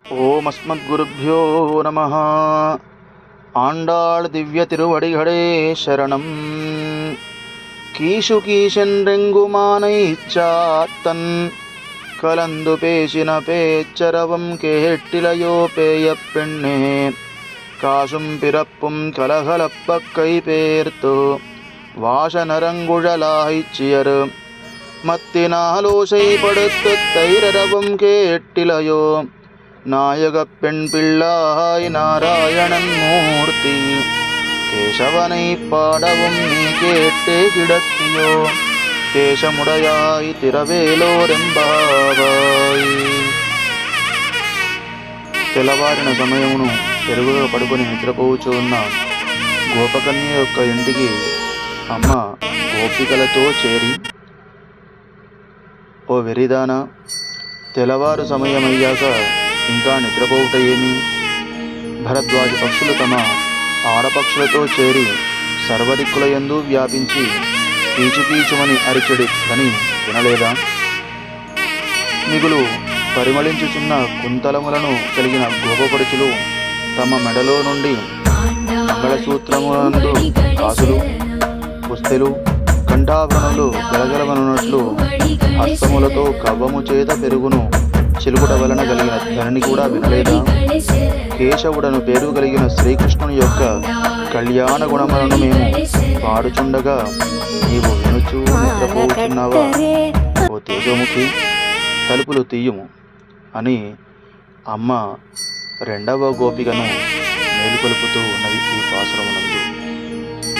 ஓம் அஸ்மத்குருப்யோ நமः. ஆண்டாள் திவ்ய திருவடிகளே சரணம். கீஷு கீஷென்றெங்குமானை சாத்தன் கலந்து பேசின பேச்சரவம் கேட்டிலையோ பேயப் பெண்ணே, காசும் பிறப்பும் கலகலப்ப கை பேர்த்து வாசனரங்குழலாய்ச்சியர் மத்தினாலோசை படுத்து தைரரவும் கேட்டிலையோ, நாயகப் பெண் பிள்ளாய் நாராயணன் மூர்த்தி கேசவனை பாடவும் நீ கேட்டே கிடத்தியோ, కేశముడయాయి తిరవేలోరెంబావాయి. తెల్లవారిన సమయమును పెరుగుగా పడుకొని నిద్రపోవచ్చు ఉన్న గోపకన్య యొక్క ఇంటికి అమ్మ గోపికలతో చేరి, ఓ వెరిదానా, తెల్లవారు సమయమయ్యాక ఇంకా నిద్రపోవుట ఏమి? భరద్వాజ పక్షులు తమ ఆడపక్షులతో చేరి సర్వదిక్కులయందు వ్యాపించి కీచుకీచుమని అరిచెడి అని వినలేదా? మిగులు పరిమళించుచున్న కుంతలములను కలిగిన గోపపడుచులు తమ మెడలో నుండి మంగళసూత్రములందు కాసులు, పుస్తెలు, కంఠాభరణులు గలగలవనున్నట్లు హస్తములతో కవ్వము చేత పెరుగును చిలుకుట వలన కలిగిన ధరణి కూడా వినలేదా? కేశవుడను పేరు కలిగిన శ్రీకృష్ణుని యొక్క కళ్యాణ గుణములను మేము పాడుచుండగా నీవు వినుచూ నిద్రపోచున్నావా? ఓ తేజోముఖి, తలుపులు తీయుము అని అమ్మ రెండవ గోపికను మేలుకొలుపుతూ ఉన్నది ఈ పాసురమునందు.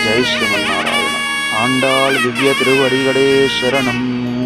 జై శ్రీమన్నారాయణ. ఆండాళ్ దివ్య తిరువడిగడే శరణం.